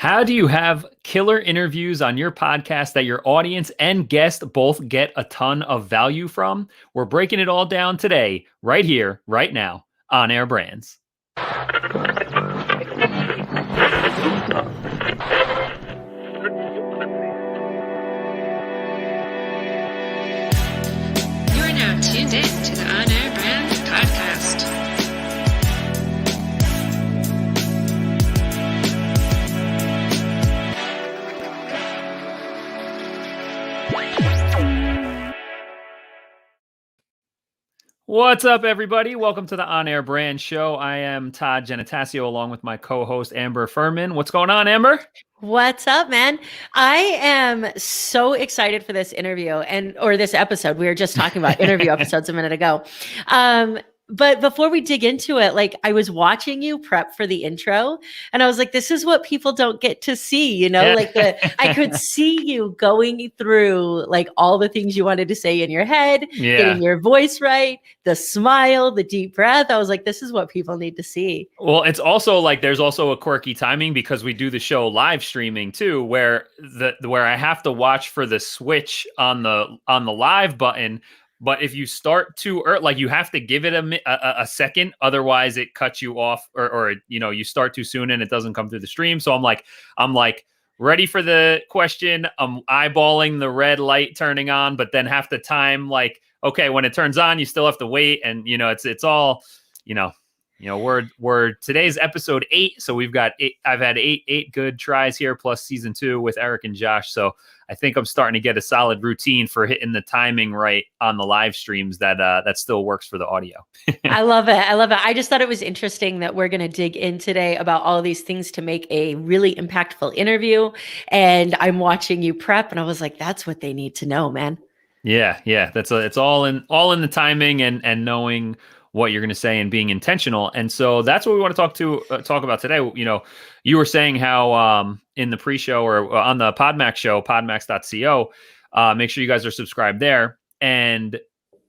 How do you have killer interviews on your podcast that your audience and guest both get a ton of value from? We're breaking it all down today, right here, right now, on Air Brands. You are now tuned in to the On Air Brands podcast. What's up, everybody? Welcome to the On Air Brand Show. I am Todd Genetasio, along with my co-host Amber Furman. What's going on, Amber? What's up, man? I am so excited for this interview or this episode. We were just talking about interview episodes a minute ago. But before we dig into it, I was watching you prep for the intro and I was like, this is what people don't get to see, I could see you going through all the things you wanted to say in your head, getting your voice right, the smile, the deep breath. I was like, this is what people need to see. Well, it's also there's also a quirky timing because we do the show live streaming too, where I have to watch for the switch on the live button. But if you start too early, you have to give it a second, otherwise it cuts you off, or you start too soon and it doesn't come through the stream. So I'm ready for the question. I'm eyeballing the red light turning on, but then have to time okay, when it turns on, you still have to wait, and it's all we're today's episode 8, so we've got 8. I've had eight good tries here, plus season 2 with Eric and Josh. So I think I'm starting to get a solid routine for hitting the timing right on the live streams that still works for the audio. I love it. I just thought it was interesting that we're going to dig in today about all of these things to make a really impactful interview. And I'm watching you prep, and I was like, that's what they need to know, man. Yeah. It's all in the timing and knowing what you're going to say and being intentional. And so that's what we want to talk about today. You were saying how in the pre-show or on the Podmax show, podmax.co, make sure you guys are subscribed there. And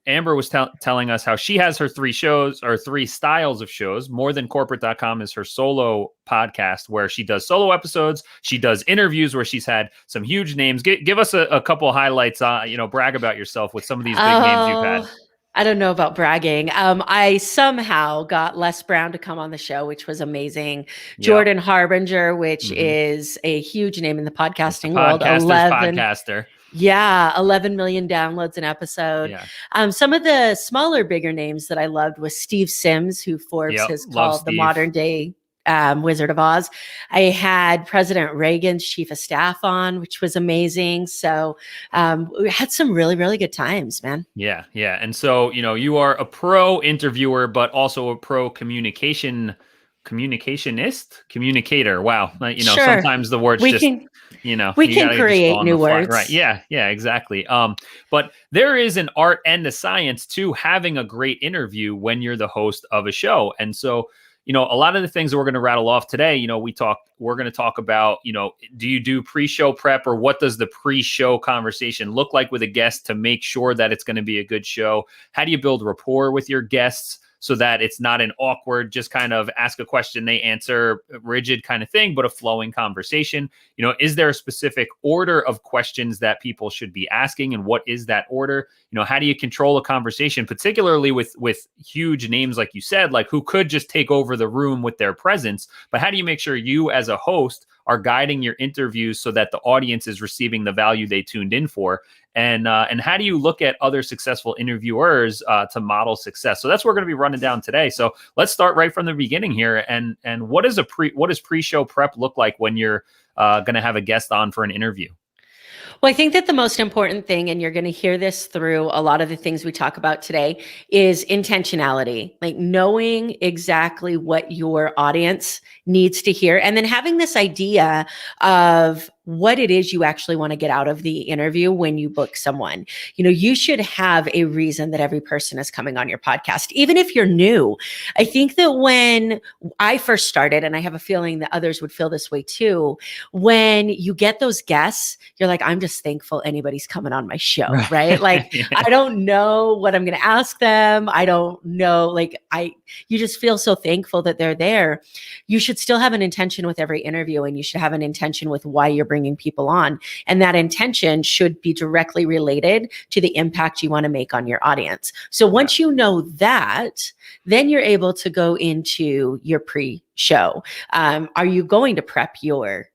Amber was telling us how she has her 3 shows, or 3 styles of shows. Morethancorporate.com is her solo podcast where she does solo episodes. She does interviews where she's had some huge names. Give us a couple highlights, brag about yourself with some of these big names you've had. I don't know about bragging. I somehow got Les Brown to come on the show, which was amazing. Yep. Jordan Harbinger, which is a huge name in the podcasting world. Podcaster. Yeah, 11 million downloads an episode. Yeah. Some of the smaller, bigger names that I loved was Steve Sims, who Forbes has called the modern day Wizard of Oz. I had President Reagan's chief of staff on, which was amazing. So we had some really, really good times, man. Yeah. And so, you are a pro interviewer, but also a pro communicator. Wow. Sure. Sometimes the words we can create new words. Right. Yeah, exactly. But there is an art and a science to having a great interview when you're the host of a show. And so, a lot of the things that we're going to rattle off today, we're going to talk about, do you do pre-show prep, or what does the pre-show conversation look like with a guest to make sure that it's going to be a good show? How do you build rapport with your guests so that it's not an awkward, just kind of ask a question, they answer, rigid kind of thing, but a flowing conversation? Is there a specific order of questions that people should be asking, and what is that order? How do you control a conversation, particularly with huge names, like you said, who could just take over the room with their presence? But how do you make sure you as a host are guiding your interviews so that the audience is receiving the value they tuned in for? And how do you look at other successful interviewers to model success? So that's what we're going to be running down today. So let's start right from the beginning here. And what does pre-show prep look like when you're going to have a guest on for an interview? Well, I think that the most important thing, and you're going to hear this through a lot of the things we talk about today, is intentionality, knowing exactly what your audience needs to hear. And then having this idea of what it is you actually want to get out of the interview when you book someone. You should have a reason that every person is coming on your podcast, even if you're new. I think that when I first started, and I have a feeling that others would feel this way too, when you get those guests, you're like, I'm just thankful anybody's coming on my show, right? Like, Yeah. I don't know what I'm going to ask them. I don't know. You just feel so thankful that they're there. You should still have an intention with every interview, and you should have an intention with why you're bringing people on. And that intention should be directly related to the impact you want to make on your audience. So once you know that, then you're able to go into your pre-show. Are you going to prep your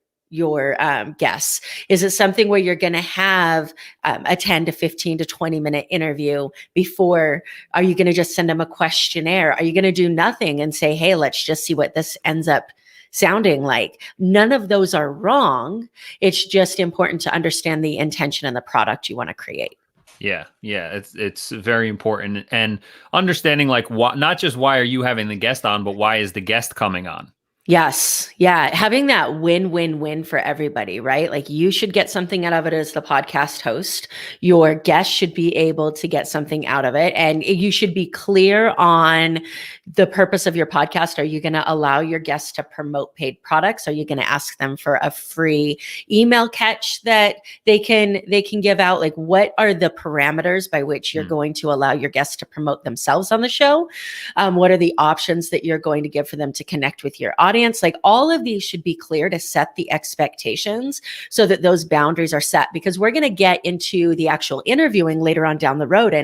guests? Is it something where you're going to have a 10 to 15 to 20 minute interview before? Are you going to just send them a questionnaire? Are you going to do nothing and say, hey, let's just see what this ends up sounding like? None of those are wrong. It's just important to understand the intention and the product you want to create. Yeah. It's very important, and understanding not just why are you having the guest on, but why is the guest coming on? Yes. Yeah. Having that win-win-win for everybody, right? Like, you should get something out of it as the podcast host. Your guest should be able to get something out of it. And you should be clear on the purpose of your podcast. Are you going to allow your guests to promote paid products? Are you going to ask them for a free email catch that they can give out? Like, what are the parameters by which you're going to allow your guests to promote themselves on the show? What are the options that you're going to give for them to connect with your audience? Like, all of these should be clear to set the expectations so that those boundaries are set, because we're going to get into the actual interviewing later on down the road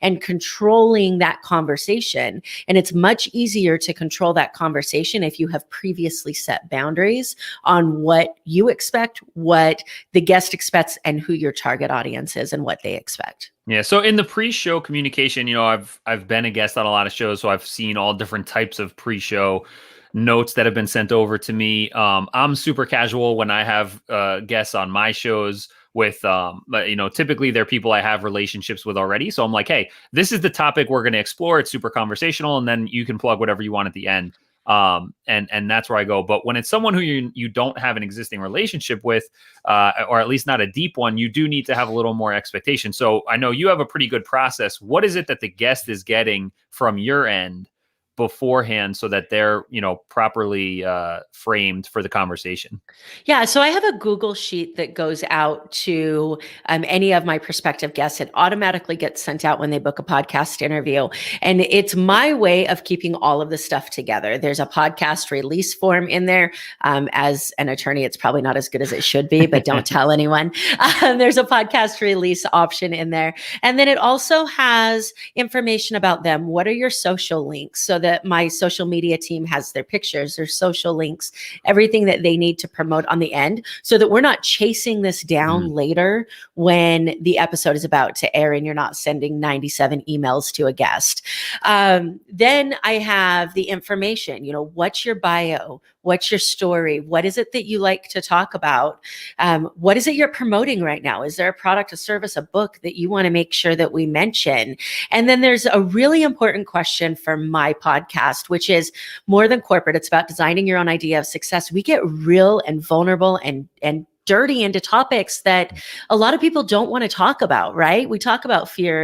and controlling that conversation. And it's much easier to control that conversation if you have previously set boundaries on what you expect, what the guest expects, and who your target audience is and what they expect. Yeah. So in the pre-show communication, I've been a guest on a lot of shows, so I've seen all different types of pre-show notes that have been sent over to me. I'm super casual when I have guests on my shows with, typically they're people I have relationships with already. So I'm like, hey, this is the topic we're going to explore. It's super conversational, and then you can plug whatever you want at the end. And that's where I go. But when it's someone who you don't have an existing relationship with, or at least not a deep one, you do need to have a little more expectation. So I know you have a pretty good process. What is it that the guest is getting from your end beforehand so that they're, properly framed for the conversation? Yeah, so I have a Google sheet that goes out to any of my prospective guests. It automatically gets sent out when they book a podcast interview. And it's my way of keeping all of the stuff together. There's a podcast release form in there. As an attorney, it's probably not as good as it should be, but don't tell anyone. There's a podcast release option in there. And then it also has information about them. What are your social links? So that my social media team has their pictures, their social links, everything that they need to promote on the end, so that we're not chasing this down later when the episode is about to air and you're not sending 97 emails to a guest. Then I have the information, what's your bio? What's your story? What is it that you like to talk about? What is it you're promoting right now? Is there a product, a service, a book that you want to make sure that we mention? And then there's a really important question for my podcast, which is more than corporate. It's about designing your own idea of success. We get real and vulnerable and dirty into topics that a lot of people don't want to talk about, right? We talk about fear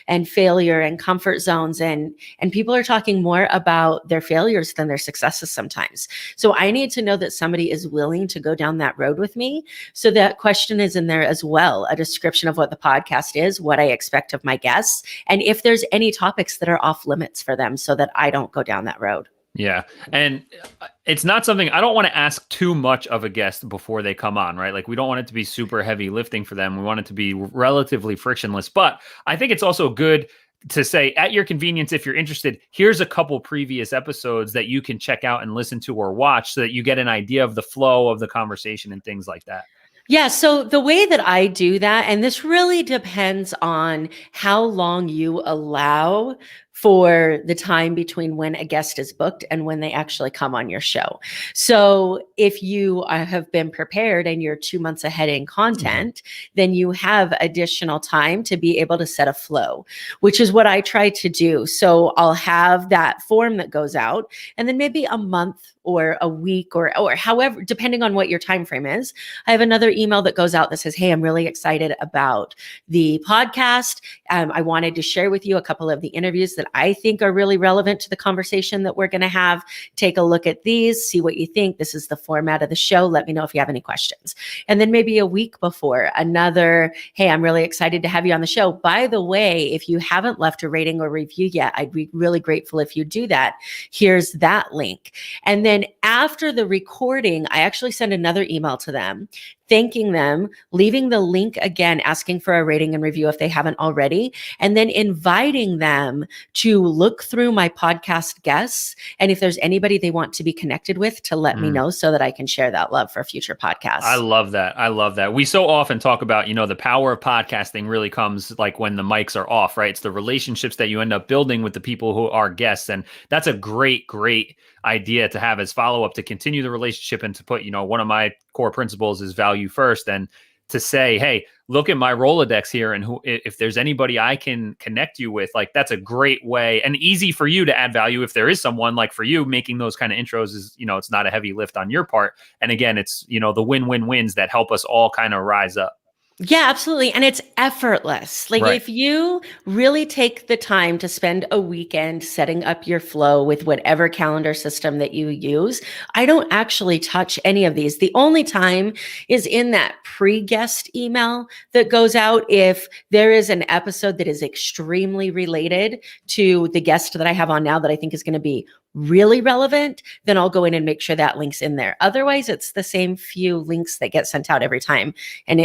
and failure and comfort zones, and people are talking more about their failures than their successes sometimes. So I need to know that somebody is willing to go down that road with me. So that question is in there as well, a description of what the podcast is, what I expect of my guests, and if there's any topics that are off limits for them so that I don't go down that road. Yeah. And it's not something I don't want to ask too much of a guest before they come on, right? Like, we don't want it to be super heavy lifting for them. We want it to be relatively frictionless. But I think it's also good to say, at your convenience, if you're interested, here's a couple previous episodes that you can check out and listen to or watch so that you get an idea of the flow of the conversation and things like that. Yeah. So the way that I do that, and this really depends on how long you allow for the time between when a guest is booked and when they actually come on your show. So if you have been prepared and you're 2 months ahead in content, then you have additional time to be able to set a flow, which is what I try to do. So I'll have that form that goes out, and then maybe a month or a week or however, depending on what your time frame is, I have another email that goes out that says, hey, I'm really excited about the podcast. I wanted to share with you a couple of the interviews that I think are really relevant to the conversation that we're going to have. Take a look at these, see what you think. This is the format of the show. Let me know if you have any questions. And then maybe a week before, another, hey, I'm really excited to have you on the show. By the way, if you haven't left a rating or review yet, I'd be really grateful if you do that. Here's that link. And then after the recording, I actually send another email to them, thanking them, leaving the link again, asking for a rating and review if they haven't already, and then inviting them to look through my podcast guests. And if there's anybody they want to be connected with, to let me know so that I can share that love for future podcasts. I love that. I love that. We so often talk about, the power of podcasting really comes like when the mics are off, right? It's the relationships that you end up building with the people who are guests. And that's a great idea to have as follow-up to continue the relationship and to put, one of my core principles is value first, and to say, hey, look at my Rolodex here, and if there's anybody I can connect you with, like that's a great way and easy for you to add value. If there is someone, like for you, making those kind of intros is, it's not a heavy lift on your part. And again, it's, the win-win-wins that help us all kind of rise up. Yeah, absolutely. And it's effortless. Like if you really take the time to spend a weekend setting up your flow with whatever calendar system that you use, I don't actually touch any of these. The only time is in that pre-guest email that goes out if there is an episode that is extremely related to the guest that I have on now that I think is going to be really relevant, then I'll go in and make sure that link's in there. Otherwise, it's the same few links that get sent out every time. And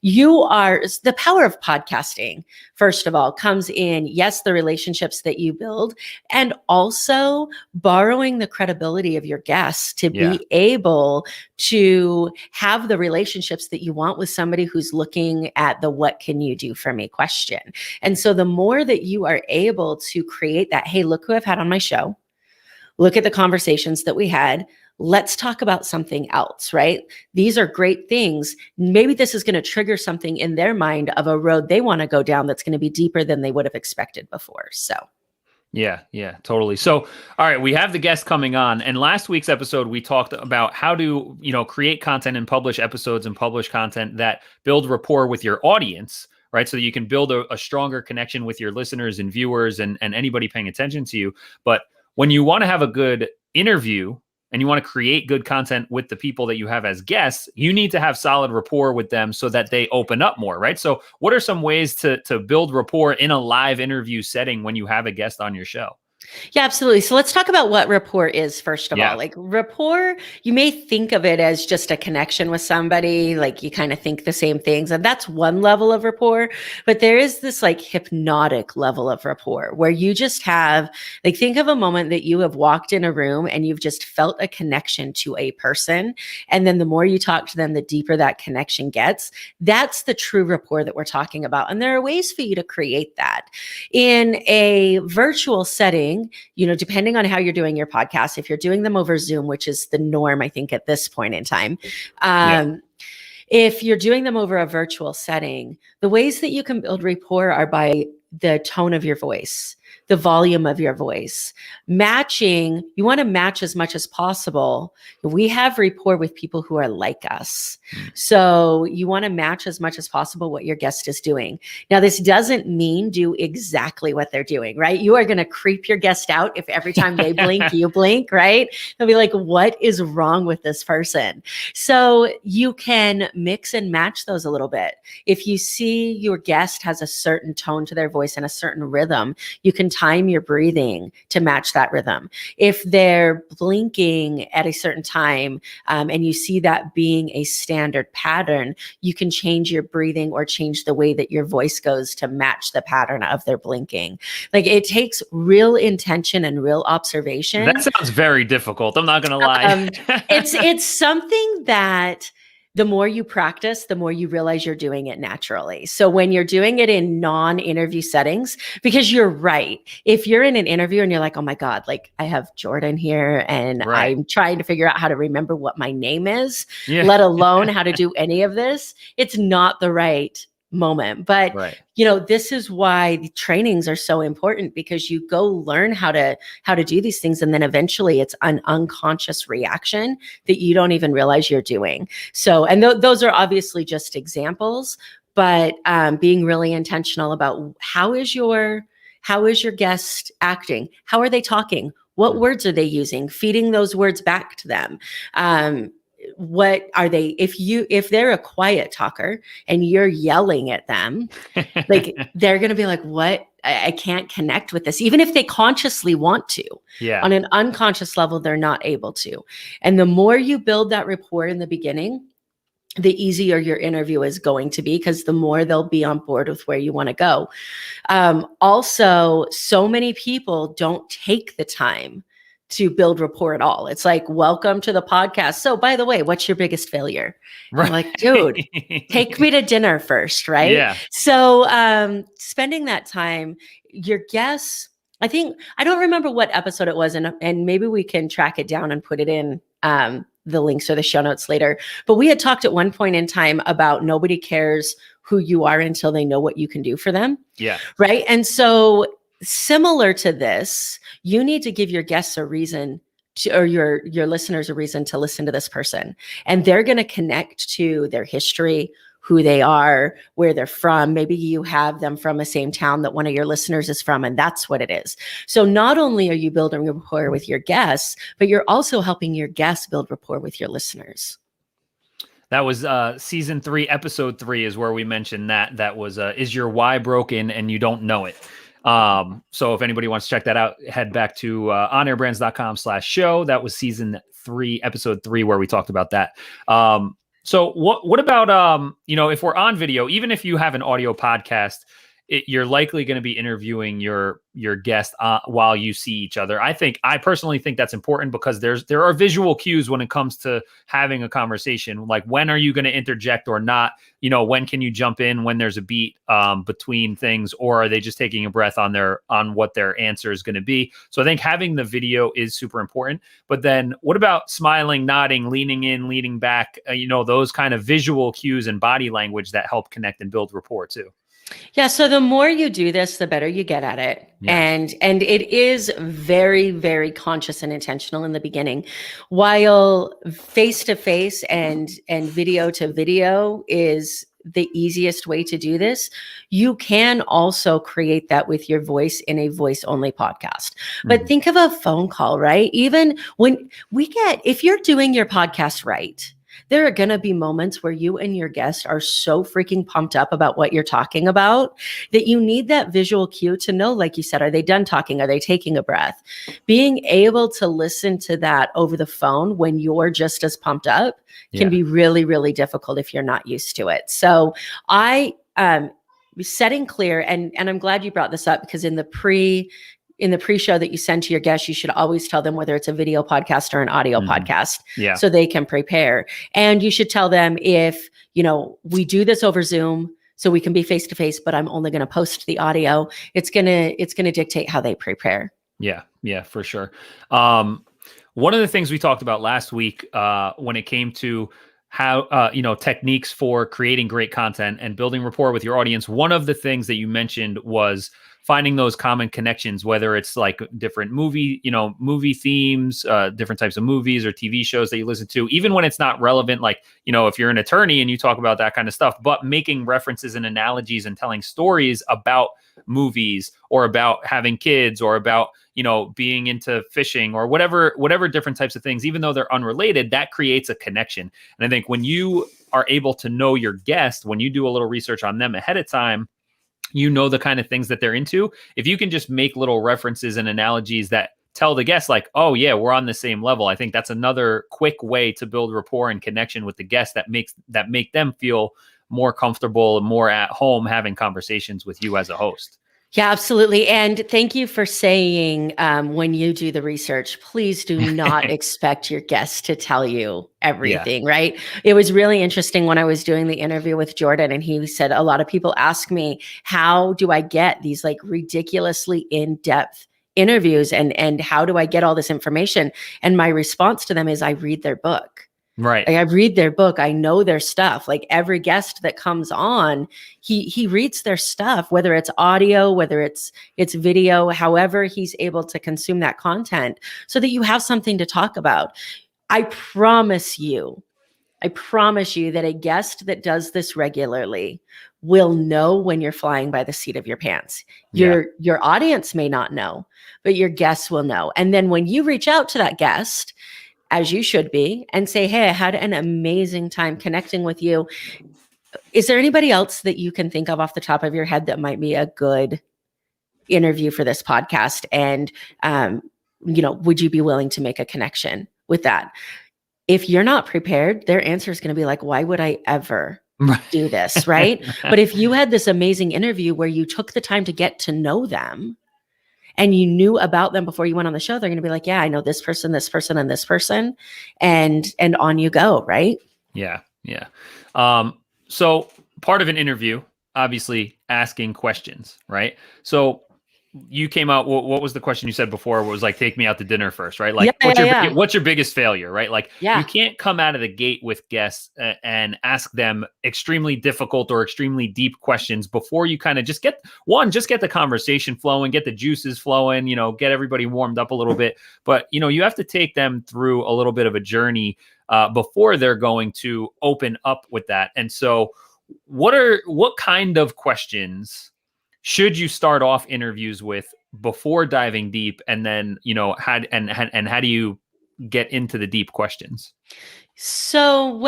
the power of podcasting, first of all, comes in, yes, the relationships that you build, and also borrowing the credibility of your guests to be able to have the relationships that you want with somebody who's looking at the what can you do for me question. And so the more that you are able to create that, hey, look who I've had on my show. Look at the conversations that we had. Let's talk about something else, right? These are great things. Maybe this is going to trigger something in their mind of a road they want to go down that's going to be deeper than they would have expected before. So. Yeah, totally. So, all right, we have the guest coming on, and last week's episode, we talked about how to, create content and publish episodes and publish content that build rapport with your audience, right? So that you can build a stronger connection with your listeners and viewers and anybody paying attention to you. But when you want to have a good interview and you want to create good content with the people that you have as guests, you need to have solid rapport with them so that they open up more, right? So what are some ways to build rapport in a live interview setting when you have a guest on your show? Yeah, absolutely. So let's talk about what rapport is, first of all. Like rapport, you may think of it as just a connection with somebody, like you kind of think the same things, and that's one level of rapport. But there is this like hypnotic level of rapport where you just have, like, think of a moment that you have walked in a room and you've just felt a connection to a person. And then the more you talk to them, the deeper that connection gets. That's the true rapport that we're talking about. And there are ways for you to create that in a virtual setting. Depending on how you're doing your podcast, if you're doing them over Zoom, which is the norm, I think, at this point in time, if you're doing them over a virtual setting, the ways that you can build rapport are by the tone of your voice, the volume of your voice. Matching, you want to match as much as possible. We have rapport with people who are like us. So you want to match as much as possible what your guest is doing. Now, this doesn't mean do exactly what they're doing, right? You are going to creep your guest out if every time they blink, you blink, right? They'll be like, what is wrong with this person? So you can mix and match those a little bit. If you see your guest has a certain tone to their voice and a certain rhythm, you can time your breathing to match that rhythm. If they're blinking at a certain time and you see that being a standard pattern, you can change your breathing or change the way that your voice goes to match the pattern of their blinking. Like, it takes real intention and real observation. That sounds very difficult. I'm not going to lie. It's something that the more you practice, the more you realize you're doing it naturally. So when you're doing it in non-interview settings, because you're right, if you're in an interview and you're like, oh my God, like I have Jordan here and Right. I'm trying to figure out how to remember what my name is, Yeah. let alone how to do any of this, it's not the right moment. But Right. this is why the trainings are so important, because you go learn how to do these things, and then eventually it's an unconscious reaction that you don't even realize you're doing. So, and those are obviously just examples, but being really intentional about how is your guest acting? How are they talking? What words are they using? Feeding those words back to them. What are they, if they're a quiet talker and you're yelling at them, like they're going to be like, what? I can't connect with this, even if they consciously want to. Yeah. On an unconscious level, they're not able to. And the more you build that rapport in the beginning, the easier your interview is going to be, because the more they'll be on board with where you want to go. Also, so many people don't take the time to build rapport at all. It's like, welcome to the podcast. So by the way, what's your biggest failure? Right. I'm like, dude, take me to dinner first, right? Yeah. So spending that time, your guests, I don't remember what episode it was, and maybe we can track it down and put it in the links or the show notes later. But we had talked at one point in time about nobody cares who you are until they know what you can do for them. Yeah. Right. And so similar to this, you need to give your guests a reason to, or your listeners a reason to listen to this person. And they're going to connect to their history, who they are, where they're from. Maybe you have them from the same town that one of your listeners is from, and that's what it is. So not only are you building rapport with your guests, but you're also helping your guests build rapport with your listeners. That was season 3, episode 3 is where we mentioned that. That was is your why broken and you don't know it? So if anybody wants to check that out, head back to onairbrands.com/show. That was season 3, episode 3, where we talked about that. So what about, if we're on video, even if you have an audio podcast, you're likely going to be interviewing your guest while you see each other. I personally think that's important, because there are visual cues when it comes to having a conversation. Like, when are you going to interject or not? When can you jump in when there's a beat between things, or are they just taking a breath on what their answer is going to be? So I think having the video is super important. But then what about smiling, nodding, leaning in, leaning back, those kind of visual cues and body language that help connect and build rapport too? Yeah. So the more you do this, the better you get at it. Yeah. And it is very, very conscious and intentional in the beginning. While face to face and video to video is the easiest way to do this, you can also create that with your voice in a voice only podcast. But think of a phone call, right? Even when if you're doing your podcast right, there are going to be moments where you and your guest are so freaking pumped up about what you're talking about that you need that visual cue to know, like you said, are they done talking? Are they taking a breath? Being able to listen to that over the phone when you're just as pumped up can be really, really difficult if you're not used to it. So setting clear, and I'm glad you brought this up, because in the pre-show that you send to your guests, you should always tell them whether it's a video podcast or an audio podcast, so they can prepare. And you should tell them, if, we do this over Zoom so we can be face-to-face, but I'm only going to post the audio, it's going to dictate how they prepare. Yeah, for sure. One of the things we talked about last week when it came to how, techniques for creating great content and building rapport with your audience, one of the things that you mentioned was finding those common connections, whether it's like different movie themes, different types of movies or TV shows that you listen to, even when it's not relevant, like, if you're an attorney and you talk about that kind of stuff, but making references and analogies and telling stories about movies or about having kids or about, being into fishing or whatever different types of things, even though they're unrelated, that creates a connection. And I think when you are able to know your guest, when you do a little research on them ahead of time, the kind of things that they're into. If you can just make little references and analogies that tell the guests like, oh yeah, we're on the same level, I think that's another quick way to build rapport and connection with the guests that make them feel more comfortable and more at home having conversations with you as a host. Yeah, absolutely. And thank you for saying when you do the research, please do not expect your guests to tell you Yeah. everything, right? It was really interesting when I was doing the interview with Jordan, and he said, a lot of people ask me, how do I get these like ridiculously in-depth interviews, and how do I get all this information? And my response to them is, I read their book. Right. Like, I read their book. I know their stuff. Like, every guest that comes on, he reads their stuff, whether it's audio, whether it's video, however he's able to consume that content, so that you have something to talk about. I promise you that a guest that does this regularly will know when you're flying by the seat of your pants. Yeah. Your audience may not know, but your guests will know. And then when you reach out to that guest, as you should be, and say, hey, I had an amazing time connecting with you. Is there anybody else that you can think of off the top of your head that might be a good interview for this podcast? And, would you be willing to make a connection with that? If you're not prepared, their answer is going to be like, why would I ever do this? Right. But if you had this amazing interview where you took the time to get to know them, and you knew about them before you went on the show, they're going to be like, yeah, I know this person, and this person, and on you go. Right. Yeah. Yeah. So part of an interview, obviously asking questions, right? So you came out, what was the question you said before? It was like, take me out to dinner first, right? Like, what's your biggest failure, right? Like, you can't come out of the gate with guests and ask them extremely difficult or extremely deep questions before you kind of just get the conversation flowing, get the juices flowing, get everybody warmed up a little bit. But, you have to take them through a little bit of a journey before they're going to open up with that. And so what kind of questions should you start off interviews with before diving deep? And then, how do you get into the deep questions? So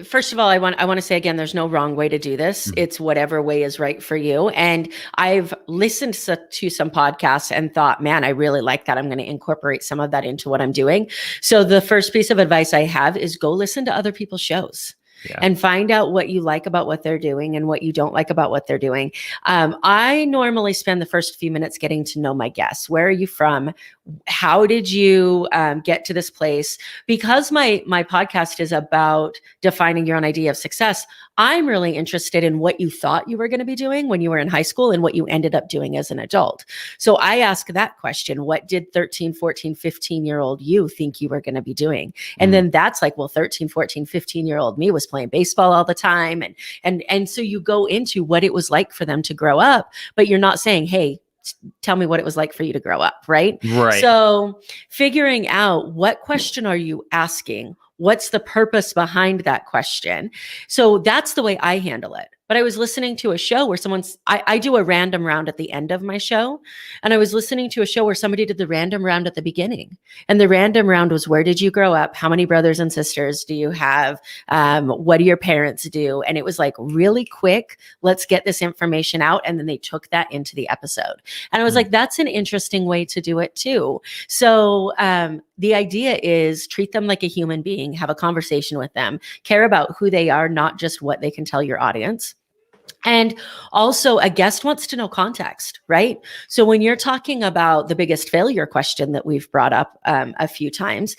first of all, I want to say again, there's no wrong way to do this. Mm-hmm. It's whatever way is right for you. And I've listened to some podcasts and thought, man, I really like that. I'm going to incorporate some of that into what I'm doing. So the first piece of advice I have is go listen to other people's shows. Yeah. And find out what you like about what they're doing and what you don't like about what they're doing. I normally spend the first few minutes getting to know my guests. Where are you from? How did you get to this place? Because my podcast is about defining your own idea of success, I'm really interested in what you thought you were going to be doing when you were in high school and what you ended up doing as an adult. So I ask that question: what did 13, 14, 15-year-old you think you were going to be doing? And then that's like, well, 13, 14, 15-year-old me was playing baseball all the time. And so you go into what it was like for them to grow up, but you're not saying, hey, tell me what it was like for you to grow up, right? Right. So figuring out, what question are you asking? What's the purpose behind that question? So that's the way I handle it. But I was listening to a show where I do a random round at the end of my show. And I was listening to a show where somebody did the random round at the beginning. And the random round was, where did you grow up? How many brothers and sisters do you have? What do your parents do? And it was like, really quick, let's get this information out. And then they took that into the episode. And I was like, that's an interesting way to do it too. So the idea is, treat them like a human being, have a conversation with them, care about who they are, not just what they can tell your audience. And also, a guest wants to know context, right? So when you're talking about the biggest failure question that we've brought up a few times,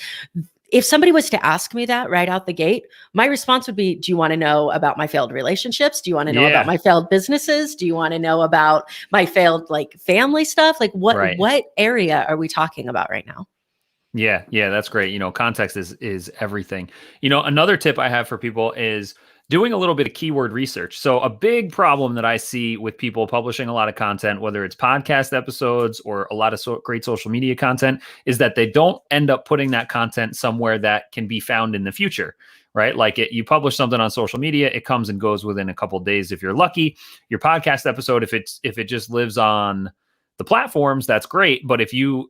if somebody was to ask me that right out the gate, my response would be, do you want to know about my failed relationships? Do you want to know about my failed businesses? Do you want to know about my failed family stuff? Like what area are we talking about right now? Yeah, that's great. Context is everything. Another tip I have for people is doing a little bit of keyword research. So a big problem that I see with people publishing a lot of content, whether it's podcast episodes or a lot of great social media content, is that they don't end up putting that content somewhere that can be found in the future, right? Like you publish something on social media, it comes and goes within a couple of days if you're lucky. Your podcast episode, if it just lives on the platforms, that's great. But if you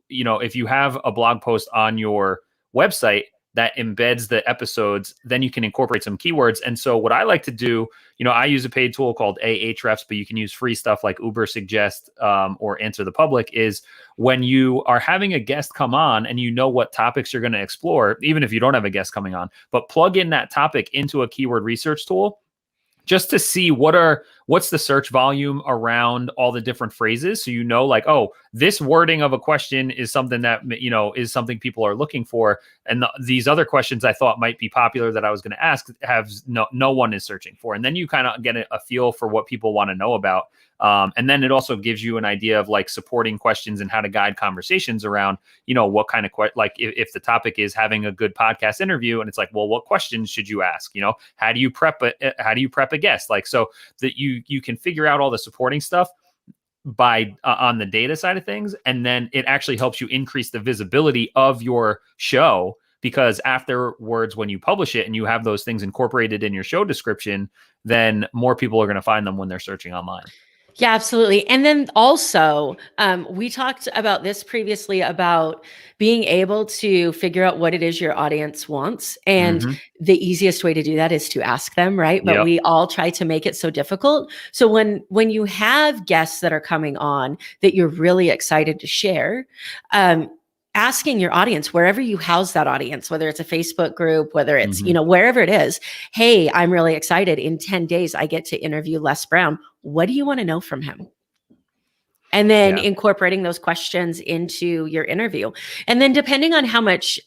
have a blog post on your website that embeds the episodes, then you can incorporate some keywords. And so what I like to do, I use a paid tool called Ahrefs, but you can use free stuff like Uber Suggest or Answer the Public, is when you are having a guest come on and what topics you're going to explore, even if you don't have a guest coming on, but plug in that topic into a keyword research tool just to see what are what's the search volume around all the different phrases. So, like, oh, this wording of a question is something that, is something people are looking for. And these other questions I thought might be popular that I was going to ask have no one is searching for. And then you kind of get a feel for what people want to know about. And then it also gives you an idea of like supporting questions and how to guide conversations around, what kind of like if the topic is having a good podcast interview, and it's like, well, what questions should you ask? How do you prep a guest? Like, so that you can figure out all the supporting stuff by on the data side of things. And then it actually helps you increase the visibility of your show, because afterwards, when you publish it and you have those things incorporated in your show description, then more people are going to find them when they're searching online. Yeah, absolutely. And then also, we talked about this previously about being able to figure out what it is your audience wants. And the easiest way to do that is to ask them, right? But we all try to make it so difficult. So when you have guests that are coming on that you're really excited to share, asking your audience, wherever you house that audience, whether it's a Facebook group, whether it's, wherever it is, hey, I'm really excited. In 10 days, I get to interview Les Brown. What do you want to know from him? And then incorporating those questions into your interview. And then depending on how much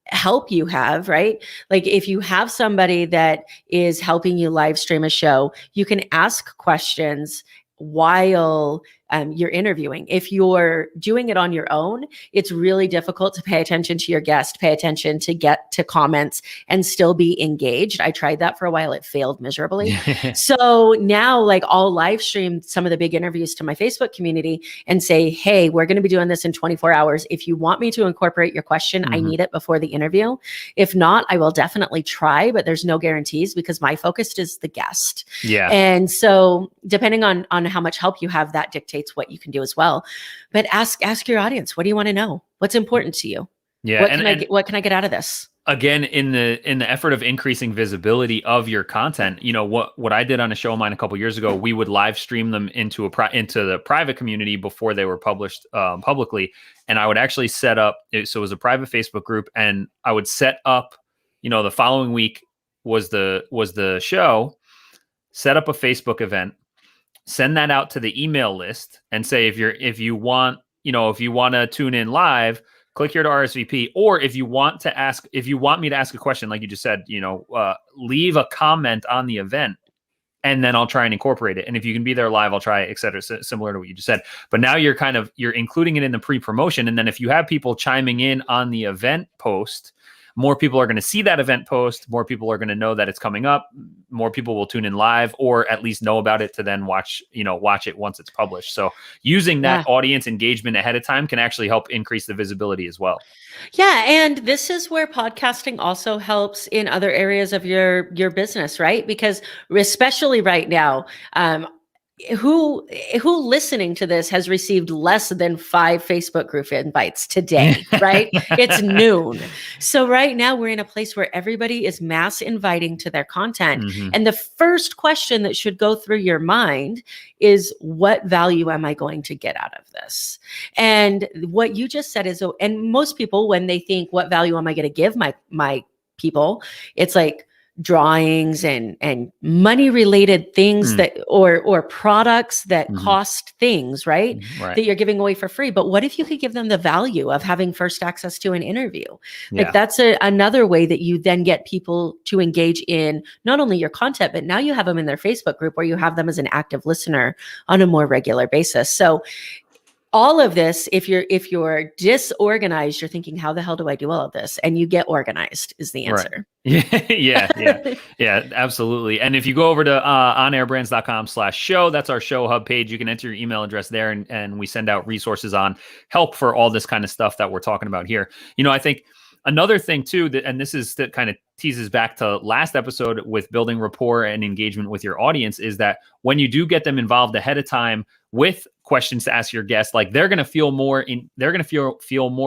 help you have, right? Like if you have somebody that is helping you live stream a show, you can ask questions while you're interviewing. If you're doing it on your own, it's really difficult to pay attention to your guest, pay attention to get to comments and still be engaged. I tried that for a while. It failed miserably. So now like I'll live stream some of the big interviews to my Facebook community and say, hey, we're going to be doing this in 24 hours. If you want me to incorporate your question, I need it before the interview. If not, I will definitely try, but there's no guarantees because my focus is the guest. Yeah. And so depending on how much help you have, that dictates what you can do as well. But ask your audience, what do you want to know? What's important to you? Yeah. What can I get out of this? Again, in the effort of increasing visibility of your content, what I did on a show of mine a couple years ago, we would live stream them into the private community before they were published publicly. And I would actually set up, so it was a private Facebook group, and I would set up, the following week was the show, set up a Facebook event, send that out to the email list and say, if you want to tune in live, click here to RSVP. Or if you want me to ask a question, like you just said, leave a comment on the event and then I'll try and incorporate it. And if you can be there live, I'll try, et cetera, similar to what you just said. But now you're including it in the pre-promotion. And then if you have people chiming in on the event post, more people are going to see that event post. More people are going to know that it's coming up. More people will tune in live, or at least know about it to then watch it once it's published. So using that audience engagement ahead of time can actually help increase the visibility as well. Yeah. And this is where podcasting also helps in other areas of your business, right? Because especially right now, who listening to this has received less than 5 Facebook group invites today, right? It's noon. So right now we're in a place where everybody is mass inviting to their content. And the first question that should go through your mind is, what value am I going to get out of this? And what you just said is, and most people, when they think, what value am I going to give my people, it's like drawings and money related things that or products that cost things, right? That you're giving away for free. But what if you could give them the value of having first access to an interview? Like that's another way that you then get people to engage in not only your content, but now you have them in their Facebook group, or you have them as an active listener on a more regular basis. So all of this, if you're disorganized, you're thinking, how the hell do I do all of this? And you get organized is the answer. Right. Yeah, absolutely. And if you go over to onairbrands.com/show, that's our show hub page. You can enter your email address there, and we send out resources on help for all this kind of stuff that we're talking about here. I think another thing too, and this is that kind of teases back to last episode with building rapport and engagement with your audience, is that when you do get them involved ahead of time with questions to ask your guests, like they're going to feel more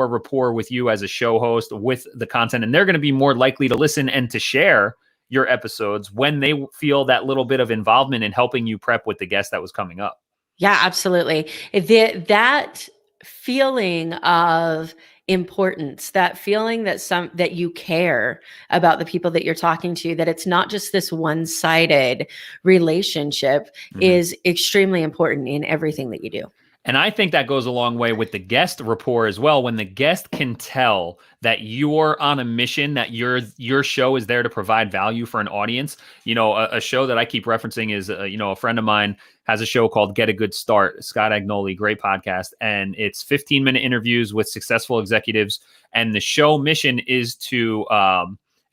rapport with you as a show host with the content, and they're going to be more likely to listen and to share your episodes when they feel that little bit of involvement in helping you prep with the guest that was coming up. Yeah, absolutely. That feeling of importance, that feeling that you care about the people that you're talking to, that it's not just this one-sided relationship, is extremely important in everything that you do. And I think that goes a long way with the guest rapport as well. When the guest can tell that you're on a mission, that your show is there to provide value for an audience. A show that I keep referencing is, a friend of mine has a show called Get a Good Start. Scott Agnoli, great podcast. And it's 15-minute interviews with successful executives. And the show mission is to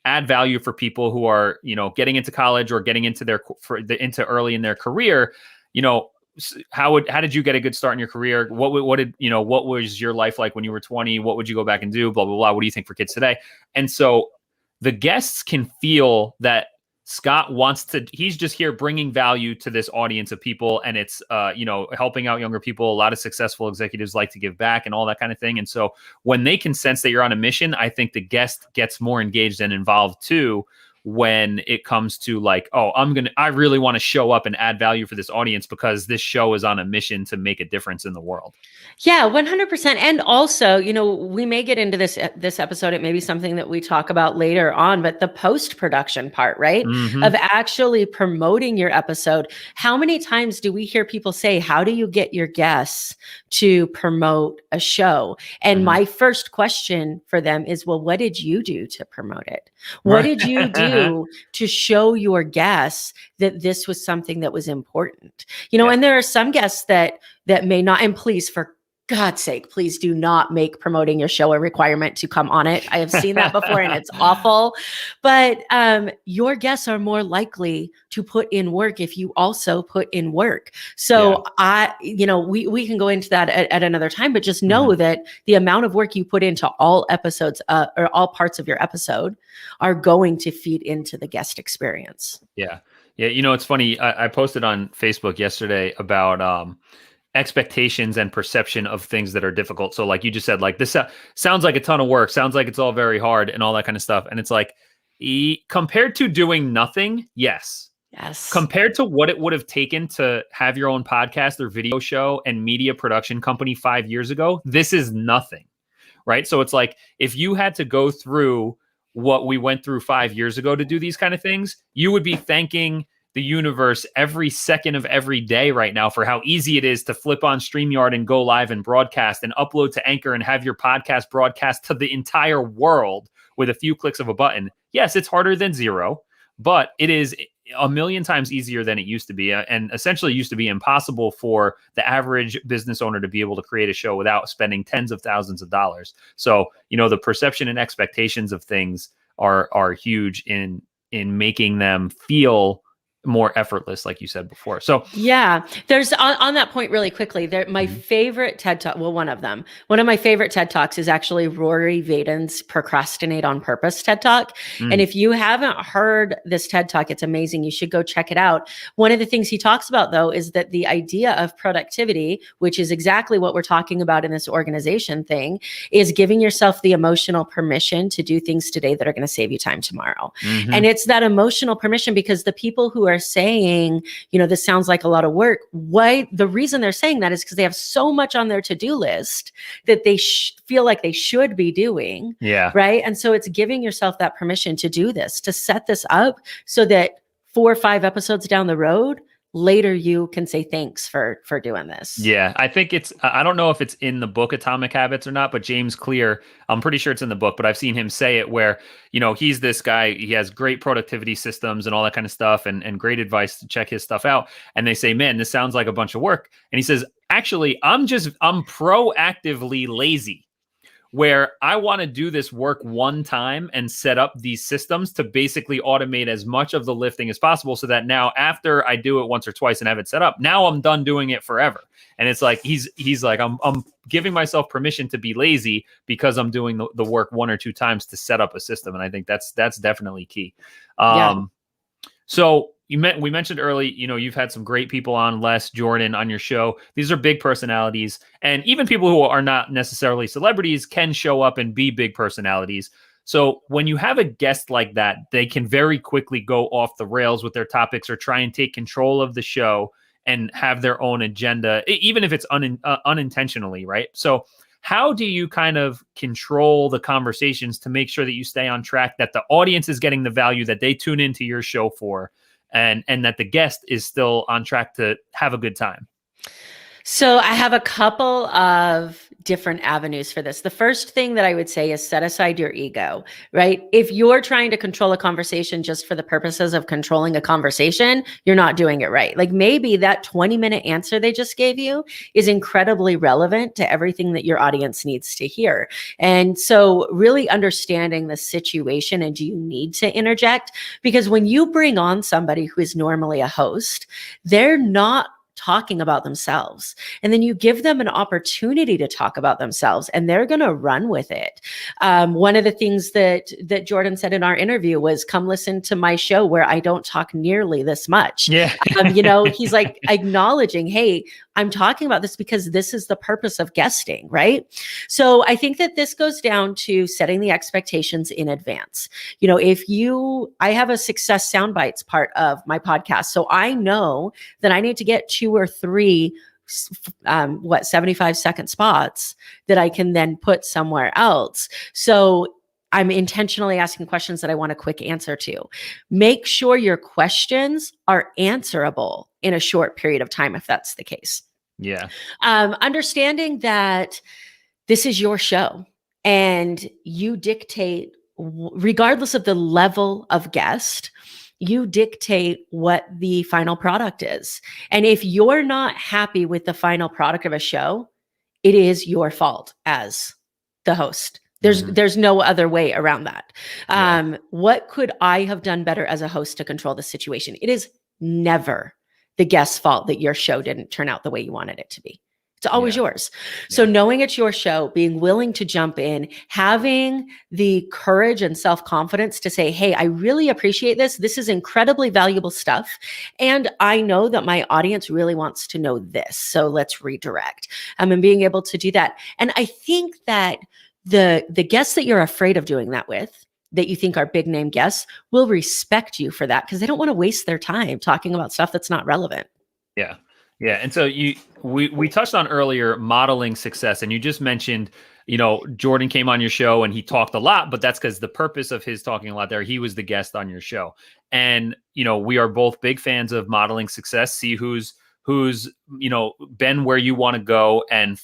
add value for people who are, getting into college or getting into into early in their career. How did you get a good start in your career? What was your life like when you were 20? What would you go back and do? Blah, blah, blah. What do you think for kids today? And so the guests can feel that Scott he's just here bringing value to this audience of people. And it's, helping out younger people. A lot of successful executives like to give back and all that kind of thing. And so when they can sense that you're on a mission, I think the guest gets more engaged and involved too, when it comes to like, I really want to show up and add value for this audience because this show is on a mission to make a difference in the world. Yeah, 100%. And also, we may get into this episode. It may be something that we talk about later on, but the post-production part, right? Of actually promoting your episode. How many times do we hear people say, how do you get your guests to promote a show? And my first question for them is, well, what did you do to promote it? What did you do to show your guests that this was something that was important? And there are some guests that may not, and please, for God's sake, please do not make promoting your show a requirement to come on it. I have seen that before and it's awful. But your guests are more likely to put in work if you also put in work. So we can go into that at another time, but just know that the amount of work you put into all episodes or all parts of your episode are going to feed into the guest experience. Yeah. Yeah. It's funny. I posted on Facebook yesterday about, expectations and perception of things that are difficult. So like you just said, like this sounds like a ton of work, sounds like it's all very hard and all that kind of stuff. And it's like, compared to doing nothing, yes. Compared to what it would have taken to have your own podcast or video show and media production company 5 years ago, this is nothing, right? So it's like, if you had to go through what we went through 5 years ago to do these kind of things, you would be thanking the universe every second of every day right now for how easy it is to flip on StreamYard and go live and broadcast and upload to Anchor and have your podcast broadcast to the entire world with a few clicks of a button. Yes, it's harder than zero, but it is a million times easier than it used to be, and essentially used to be impossible for the average business owner to be able to create a show without spending tens of thousands of dollars. So, the perception and expectations of things are huge in making them feel more effortless, like you said before. So yeah, there's on that point really quickly there, my favorite TED Talk, well, one of my favorite TED Talks is actually Rory Vaden's Procrastinate on Purpose TED Talk. And if you haven't heard this TED Talk, it's amazing. You should go check it out. One of the things he talks about though, is that the idea of productivity, which is exactly what we're talking about in this organization thing, is giving yourself the emotional permission to do things today that are going to save you time tomorrow. And it's that emotional permission, because the people who are saying, this sounds like a lot of work. The reason they're saying that is because they have so much on their to-do list that they feel like they should be doing. Yeah. Right. And so it's giving yourself that permission to do this, to set this up so that 4 or 5 episodes down the road, later you can say thanks for doing this. Yeah, I think I don't know if it's in the book Atomic Habits or not, but James Clear, I'm pretty sure it's in the book, but I've seen him say it where, he's this guy, he has great productivity systems and all that kind of stuff and great advice to check his stuff out. And they say, man, this sounds like a bunch of work. And he says, actually, I'm proactively lazy, where I want to do this work one time and set up these systems to basically automate as much of the lifting as possible, so that now after I do it once or twice and have it set up, now I'm done doing it forever. And it's like, he's like, I'm giving myself permission to be lazy because I'm doing the work 1 or 2 times to set up a system. And I think that's definitely key. So we mentioned early, you've had some great people on, Les, Jordan, on your show. These are big personalities, and even people who are not necessarily celebrities can show up and be big personalities. So when you have a guest like that, they can very quickly go off the rails with their topics or try and take control of the show and have their own agenda, even if it's unintentionally, right? So how do you kind of control the conversations to make sure that you stay on track, that the audience is getting the value that they tune into your show for, and that the guest is still on track to have a good time? So I have a couple of different avenues for this. The first thing that I would say is set aside your ego, right? If you're trying to control a conversation just for the purposes of controlling a conversation, you're not doing it right. Like maybe that 20-minute answer they just gave you is incredibly relevant to everything that your audience needs to hear. And so really understanding the situation, and do you need to interject? Because when you bring on somebody who is normally a host, they're not talking about themselves. And then you give them an opportunity to talk about themselves, and they're going to run with it. One of the things that Jordan said in our interview was, come listen to my show where I don't talk nearly this much. Yeah. He's like acknowledging, hey, I'm talking about this because this is the purpose of guesting, right? So I think that this goes down to setting the expectations in advance. I have a success sound bites part of my podcast. So I know that I need to get 2 or 3 75-second spots that I can then put somewhere else. So I'm intentionally asking questions that I want a quick answer to. Make sure your questions are answerable in a short period of time, if that's the case. Yeah. Understanding that this is your show and you dictate, regardless of the level of guest, you dictate what the final product is. And if you're not happy with the final product of a show, it is your fault as the host. There's no other way around that. What could I have done better as a host to control the situation? It is never the guest's fault that your show didn't turn out the way you wanted it to be. It's always yours. So knowing it's your show, being willing to jump in, having the courage and self-confidence to say, hey, I really appreciate this. This is incredibly valuable stuff. And I know that my audience really wants to know this. So let's redirect. And being able to do that. And I think that the guests that you're afraid of doing that with, that you think are big name guests, will respect you for that because they don't want to waste their time talking about stuff that's not relevant. Yeah. Yeah. And so we touched on earlier modeling success, and you just mentioned, Jordan came on your show and he talked a lot, but that's because the purpose of his talking a lot there, he was the guest on your show. And, we are both big fans of modeling success, see who's been where you want to go and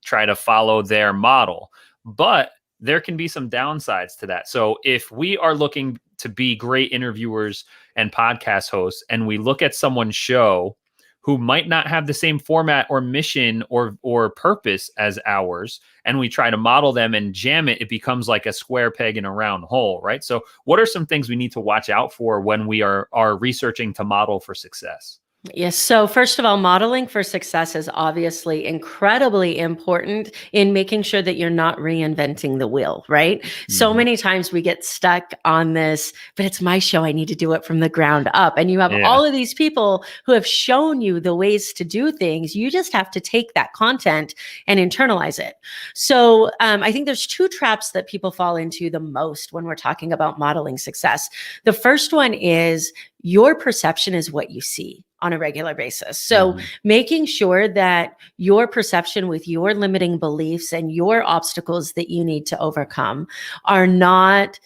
try to follow their model. But there can be some downsides to that. So if we are looking to be great interviewers and podcast hosts, and we look at someone's show who might not have the same format or mission or purpose as ours, and we try to model them and jam it, it becomes like a square peg in a round hole, right? So what are some things we need to watch out for when we are researching to model for success? Yes. So first of all, modeling for success is obviously incredibly important in making sure that you're not reinventing the wheel, right? So many times we get stuck on this, but it's my show. I need to do it from the ground up. And you have all of these people who have shown you the ways to do things. You just have to take that content and internalize it. So I think there's 2 traps that people fall into the most when we're talking about modeling success. The first one is your perception is what you see on a regular basis. So making sure that your perception with your limiting beliefs and your obstacles that you need to overcome are not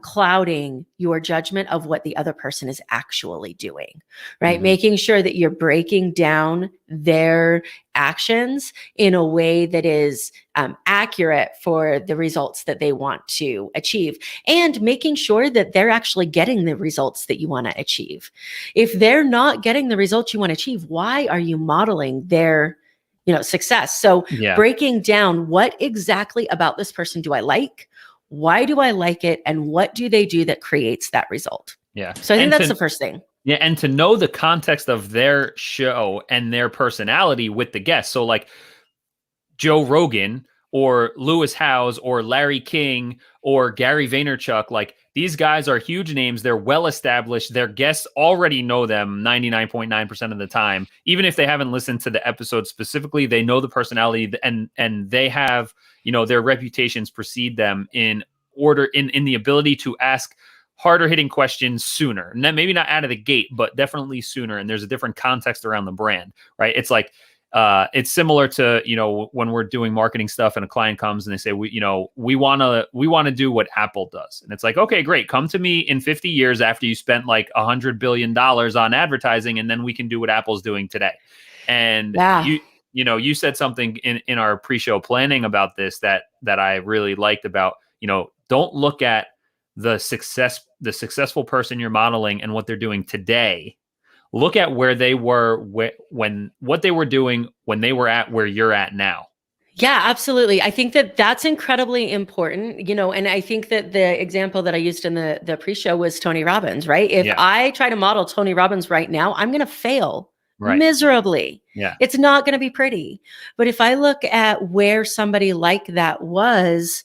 clouding your judgment of what the other person is actually doing, right? Making sure that you're breaking down their actions in a way that is accurate for the results that they want to achieve, and making sure that they're actually getting the results that you want to achieve. If they're not getting the results you want to achieve, why are you modeling their success? So breaking down, what exactly about this person do I like? Why do I like it? And what do they do that creates that result? Yeah. So I think that's the first thing. Yeah. And to know the context of their show and their personality with the guests. So like Joe Rogan or Lewis Howes or Larry King or Gary Vaynerchuk, like these guys are huge names. They're well established. Their guests already know them 99.9% of the time. Even if they haven't listened to the episode specifically, they know the personality and they have, their reputations precede them in order in the ability to ask harder hitting questions sooner. And then maybe not out of the gate, but definitely sooner. And there's a different context around the brand, right? It's like, it's similar to, when we're doing marketing stuff and a client comes and they say, we want to do what Apple does. And it's like, okay, great. Come to me in 50 years after you spent like $100 billion on advertising, and then we can do what Apple's doing today. And you said something in our pre-show planning about this that I really liked about, don't look at the successful person you're modeling and what they're doing today. Look at where they were what they were doing when they were at where you're at now. Yeah, absolutely. I think that that's incredibly important, and I think that the example that I used in the pre-show was Tony Robbins, right? If I try to model Tony Robbins right now, I'm going to fail miserably. Yeah. It's not going to be pretty. But if I look at where somebody like that was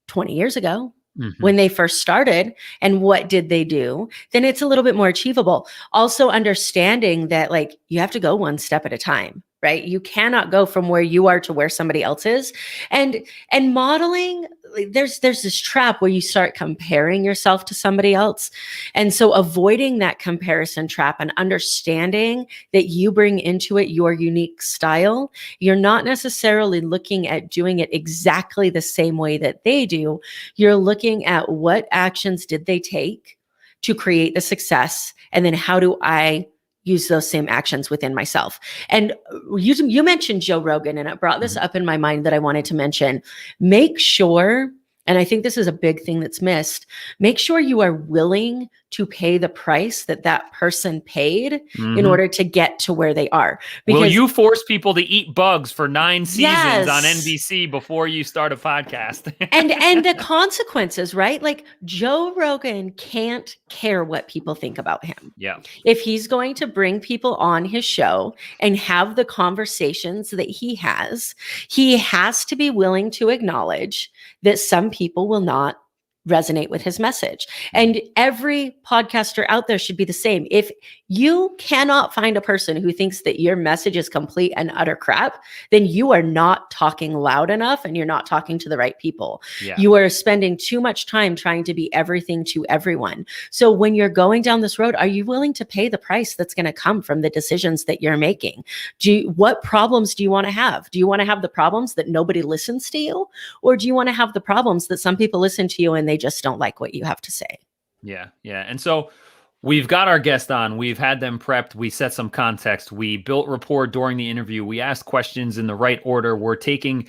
20 years ago, when they first started and what did they do, then it's a little bit more achievable. Also understanding that like you have to go one step at a time, right? You cannot go from where you are to where somebody else is. And modeling, there's this trap where you start comparing yourself to somebody else. And so avoiding that comparison trap and understanding that you bring into it your unique style, you're not necessarily looking at doing it exactly the same way that they do. You're looking at what actions did they take to create the success, and then how do I use those same actions within myself. And you mentioned Joe Rogan, and it brought this up in my mind that I wanted to mention. Make sure, and I think this is a big thing that's missed, make sure you are willing to pay the price that person paid in order to get to where they are. Will you force people to eat bugs for 9 seasons on NBC before you start a podcast? and the consequences, right? Like Joe Rogan can't care what people think about him. Yeah. If he's going to bring people on his show and have the conversations that he has to be willing to acknowledge that some people will not resonate with his message. And every podcaster out there should be the same. If you cannot find a person who thinks that your message is complete and utter crap, then you are not talking loud enough and you're not talking to the right people. Yeah. You are spending too much time trying to be everything to everyone. So when you're going down this road, are you willing to pay the price that's going to come from the decisions that you're making? What problems do you want to have? Do you want to have the problems that nobody listens to you? Or do you want to have the problems that some people listen to you and they just don't like what you have to say? Yeah. And so we've got our guest on. We've had them prepped. We set some context. We built rapport during the interview. We asked questions in the right order. We're taking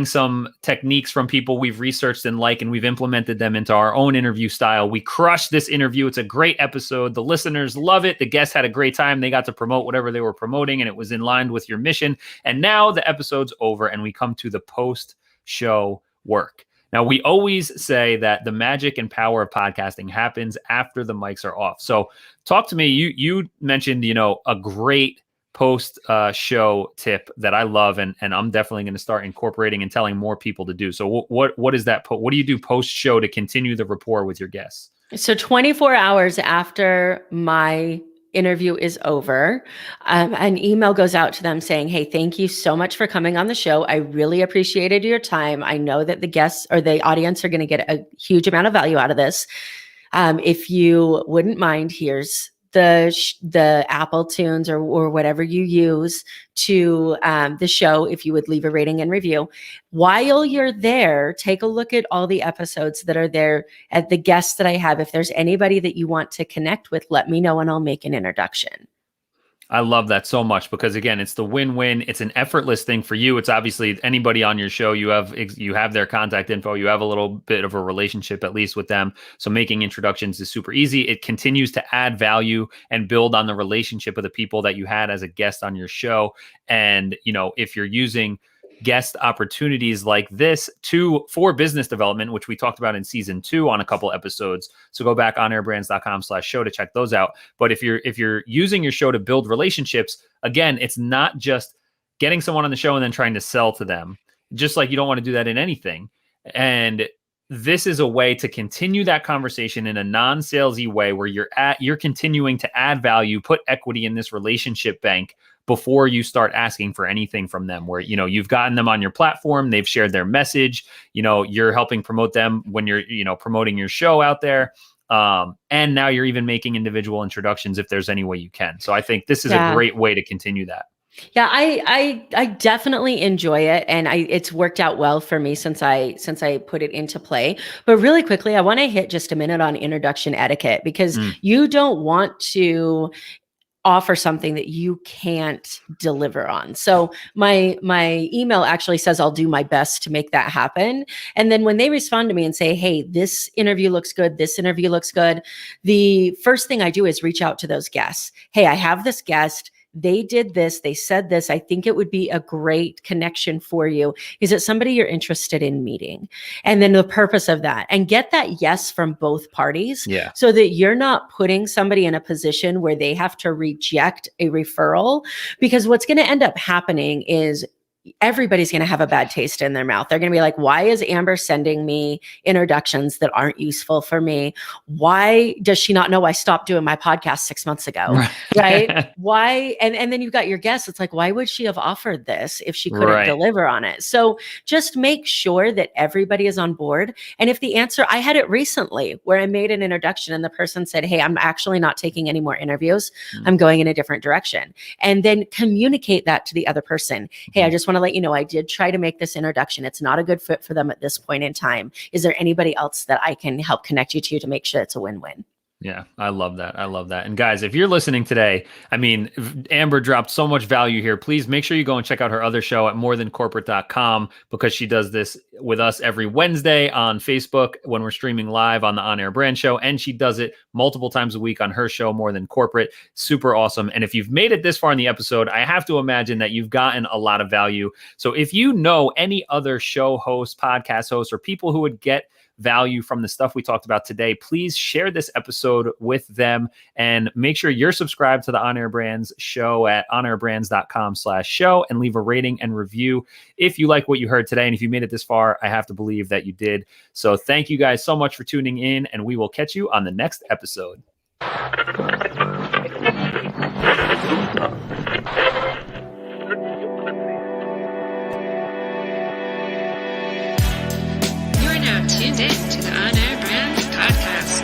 some techniques from people we've researched and and we've implemented them into our own interview style. We crushed this interview. It's a great episode. The listeners love it. The guests had a great time. They got to promote whatever they were promoting, and it was in line with your mission. And now the episode's over, and we come to the post-show work. Now, we always say that the magic and power of podcasting happens after the mics are off. So talk to me. You mentioned, a great post show tip that I love, and I'm definitely going to start incorporating and telling more people to do. So what is that? What do you do post show to continue the rapport with your guests? So 24 hours after my interview is over, an email goes out to them saying, hey, thank you so much for coming on the show. I really appreciated your time. I know that the guests or the audience are going to get a huge amount of value out of this. If you wouldn't mind, here's the Apple Tunes or whatever you use to the show. If you would leave a rating and review. While you're there, take a look at all the episodes that are there, at the guests that I have. If there's anybody that you want to connect with, let me know and I'll make an introduction. I love that so much because, again, it's the win-win. It's an effortless thing for you. It's obviously anybody on your show, you have their contact info. You have a little bit of a relationship, at least with them. So making introductions is super easy. It continues to add value and build on the relationship of the people that you had as a guest on your show. And, if you're using guest opportunities like this for business development, which we talked about in season 2 on a couple episodes. So go back onairbrands.com/show to check those out. But if you're using your show to build relationships, again, it's not just getting someone on the show and then trying to sell to them, just like you don't want to do that in anything. And this is a way to continue that conversation in a non-salesy way where you're continuing to add value, put equity in this relationship bank before you start asking for anything from them, where, you've gotten them on your platform, they've shared their message, you're helping promote them when you're, promoting your show out there. And now you're even making individual introductions if there's any way you can. So I think this is a great way to continue that. Yeah, I definitely enjoy it, and it's worked out well for me since I put it into play. But really quickly, I want to hit just a minute on introduction etiquette, because Mm. you don't want to offer something that you can't deliver on. So my email actually says I'll do my best to make that happen. And then when they respond to me and say, "Hey, this interview looks good, this interview looks good," the first thing I do is reach out to those guests. "Hey, I have this guest. They did this, they said this. I think it would be a great connection for you. Is it somebody you're interested in meeting?" And then the purpose of that, and get that yes from both parties, Yeah. so that you're not putting somebody in a position where they have to reject a referral. Because what's going to end up happening is everybody's going to have a bad taste in their mouth. They're going to be like, "Why is Amber sending me introductions that aren't useful for me? Why does she not know I stopped doing my podcast 6 months ago?" Right? Why? And then you've got your guests. It's like, why would she have offered this if she couldn't Right. deliver on it? So just make sure that everybody is on board. And if the answer, I had it recently where I made an introduction and the person said, "Hey, I'm actually not taking any more interviews. I'm going in a different direction." And then communicate that to the other person. "Hey, I just want to let you know I did try to make this introduction. It's not a good fit for them at this point in time. Is there anybody else that I can help connect you to make sure it's a win-win?" Yeah, I love that. I love that. And guys, if you're listening today, I mean, Amber dropped so much value here. Please make sure you go and check out her other show at morethancorporate.com, because she does this with us every Wednesday on Facebook when we're streaming live on the On Air Brand Show. And she does it multiple times a week on her show, More Than Corporate. Super awesome. And if you've made it this far in the episode, I have to imagine that you've gotten a lot of value. So if you know any other show hosts, podcast hosts, or people who would get value from the stuff we talked about today, please share this episode with them, and make sure you're subscribed to the On Air Brands show at onairbrands.com/show, and leave a rating and review if you like what you heard today. And if you made it this far, I have to believe that you did. So thank you guys so much for tuning in, and we will catch you on the next episode. Tuned in to the On Air Brands podcast.